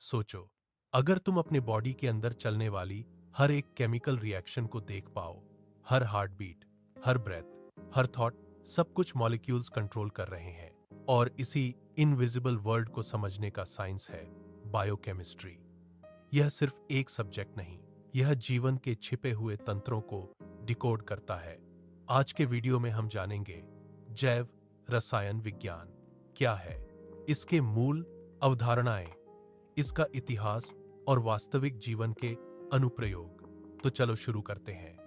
सोचो, अगर तुम अपने बॉडी के अंदर चलने वाली हर एक केमिकल रिएक्शन को देख पाओ, हर हार्ट बीट, हर ब्रेथ, हर थॉट, सब कुछ मॉलिक्यूल्स कंट्रोल कर रहे हैं। और इसी इनविजिबल वर्ल्ड को समझने का साइंस है बायोकेमिस्ट्री। यह सिर्फ एक सब्जेक्ट नहीं, यह जीवन के छिपे हुए तंत्रों को डिकोड करता है। आज के वीडियो में हम जानेंगे जैव रसायन विज्ञान क्या है, इसके मूल अवधारणाएं, इसका इतिहास और वास्तविक जीवन के अनुप्रयोग। तो चलो शुरू करते हैं।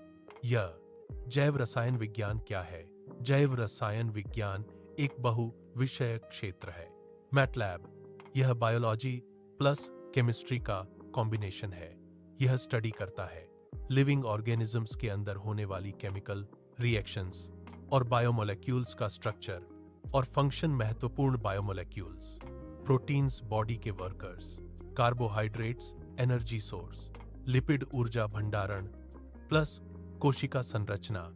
यह जैव रसायन विज्ञान क्या है? जैव रसायन विज्ञान एक बहु विषयक क्षेत्र है। मैटलैब, यह बायोलॉजी प्लस केमिस्ट्री का कॉम्बिनेशन है। यह स्टडी करता है लिविंग ऑर्गेनिजम्स के अंदर होने वाली केमिकल रिएक्शंस और बायोमोलेक्यूल्स का स्ट्रक्चर और फंक्शन। महत्वपूर्ण बायोमोलेक्यूल्स, प्रोटीन्स बॉडी के workers, carbohydrates energy source, lipid ऊर्जा भंडारण, प्लस कोशिका संरचना,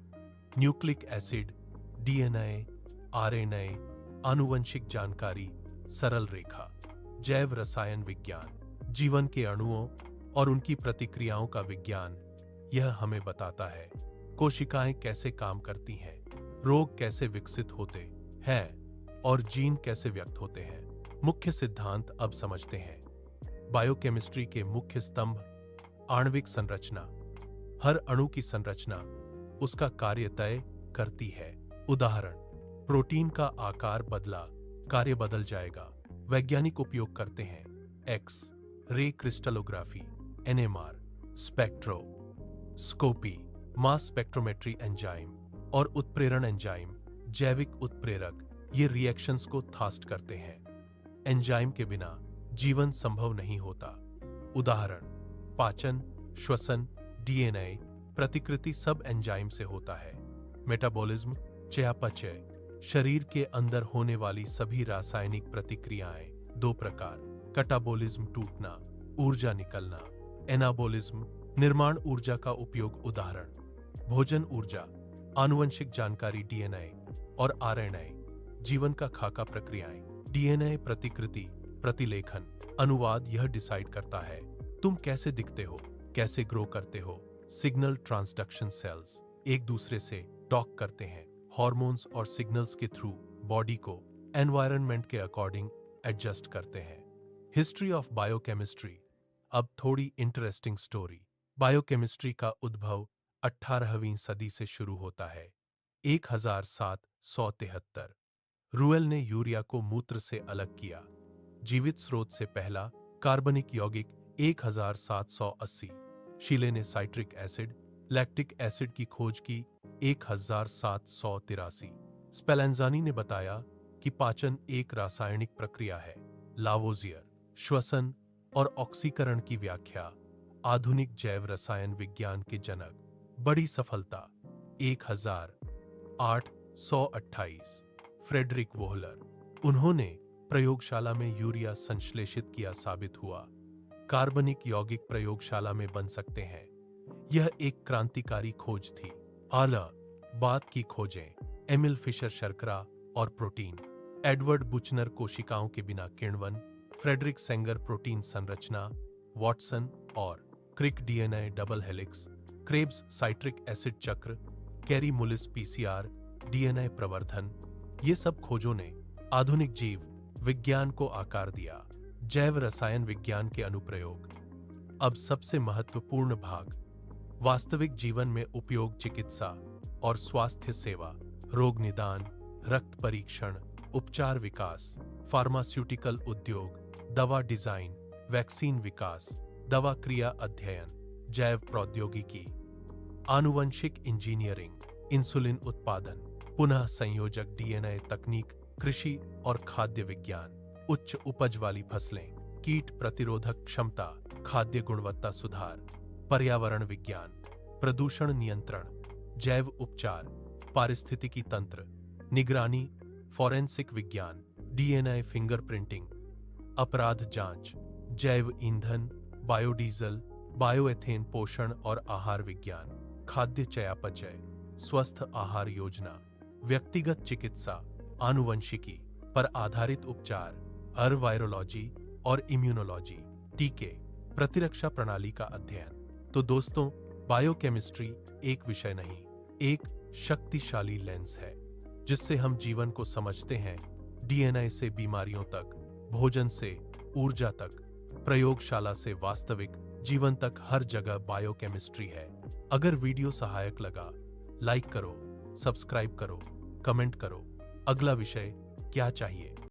न्यूक्लिक एसिड, डीएनए, आरएनए, आनुवंशिक जानकारी, सरल रेखा। जैव रसायन विज्ञान जीवन के अणुओं और उनकी प्रतिक्रियाओं का विज्ञान। यह हमें बताता है कोशिकाएं कैसे काम करती हैं, रोग कैसे विकसित होते हैं और जीन कैसे व्यक्त होते हैं। मुख्य सिद्धांत अब समझते हैं। बायोकेमिस्ट्री के मुख्य स्तंभ: आणविक संरचना, हर अणु की संरचना उसका कार्य तय करती है। उदाहरण, प्रोटीन का आकार बदला, कार्य बदल जाएगा। वैज्ञानिक उपयोग करते हैं X ray crystallography, NMR, spectroscopy, mass spectrometry enzyme और उत्प्रेरण एंजाइम, जैविक उत्प्रेरक, ये रिएक्शंस को फास्ट करते हैं। एंजाइम के बिना जीवन संभव नहीं होता। उदाहरण, पाचन, श्वसन, डीएनए प्रतिकृति सब एंजाइम से होता है। मेटाबॉलिज्म, चयापचय, शरीर के अंदर होने वाली सभी रासायनिक प्रतिक्रियाएं। दो प्रकार: कटाबोलिज्म, टूटना, ऊर्जा निकलना; एनाबोलिज्म, निर्माण ऊर्जा का उपयोग। उदाहरण, भोजन ऊर्जा, आनुवंशिक जानकारी, डीएनए और आरएनए, जीवन का खाका प्रक्रियाएं। डीएनए प्रतिकृति, प्रतिलेखन, अनुवाद, यह डिसाइड करता है तुम कैसे दिखते हो, कैसे ग्रो करते हो। सिग्नल ट्रांसडक्शन, सेल्स एक दूसरे से टॉक करते हैं, हार्मोन्स और सिग्नल्स के थ्रू बॉडी को एनवायरनमेंट के अकॉर्डिंग एडजस्ट करते हैं। History of biochemistry. अब थोड़ी इंटरेस्टिंग स्टोरी। बायोकेमिस्ट्री का उद्भव 18वीं सदी से शुरू होता है। 1773 रूएल ने यूरिया को मूत्र से अलग किया। जीवित स्रोत से पहला कार्बनिक यौगिक 1780। शीले ने साइट्रिक एसिड, लैक्टिक एसिड की खोज की 1783। स्पेलेंजानी ने बताया कि पाचन एक रासायनिक प्रक्रिया है। लावोजियर, श्वसन और ऑक्सीकरण की व्याख्या। आधुनिक जैव रसायन विज्ञान के जनक। बड़ी सफलता 1828 फ्रेडरिक वोहलर, उन्होंने प्रयोगशाला में यूरिया संश्लेषित किया, साबित हुआ कार्बनिक यौगिक प्रयोगशाला में बन सकते हैं। यह एक क्रांतिकारी खोज थी। आला बाद की खोजें: एमिल फिशर, शर्करा और प्रोटीन; एडवर्ड बुचनर, कोशिकाओं के बिना किण्वन; फ्रेडरिक सेंगर, प्रोटीन संरचना; वॉटसन और Crick, DNA double helix; Krebs, citric acid चक्र; कैरी मुलिस, पीसीआर, डीएनए प्रवर्धन। ये सब खोजों ने आधुनिक जीव विज्ञान को आकार दिया। जैव रसायन विज्ञान के अनुप्रयोग। अब सबसे महत्वपूर्ण भाग, वास्तविक जीवन में उपयोग। चिकित्सा और स्वास्थ्य सेवा, रोग निदान, रक्त परीक्षण, उपचार विकास, फार्मास्यूटिकल उद्योग, दवा डिजाइन, वैक्सीन विकास, दवा क्रिया अध्ययन, जैव प्रौद्योगिकी, आनुवंशिक इंजीनियरिंग, इंसुलिन उत्पादन, पुनः संयोजक डीएनए तकनीक, कृषि और खाद्य विज्ञान, उच्च उपज वाली फसलें, कीट प्रतिरोधक क्षमता, खाद्य गुणवत्ता सुधार, पर्यावरण विज्ञान, प्रदूषण नियंत्रण, जैव उपचार, पारिस्थितिकी तंत्र, निगरानी, फॉरेंसिक विज्ञान, डीएनए फिंगरप्रिंटिंग, अपराध जांच, जैव ईंधन, बायोडीजल, बायोएथेन, पोषण और आहार विज्ञान, खाद्य चयापचय, स्वस्थ आहार योजना, व्यक्तिगत चिकित्सा, आनुवंशिकी पर आधारित उपचार, वायरोलॉजी और इम्यूनोलॉजी, टीके, प्रतिरक्षा प्रणाली का अध्ययन। तो दोस्तों, बायोकेमिस्ट्री एक विषय नहीं, एक शक्तिशाली लेंस है जिससे हम जीवन को समझते हैं। डीएनए से बीमारियों तक, भोजन से ऊर्जा तक, प्रयोगशाला से वास्तविक जीवन तक, हर जगह बायोकेमिस्ट्री है। अगर वीडियो सहायक लगा, लाइक करो, सब्सक्राइब करो, कमेंट करो। अगला विषय क्या चाहिए?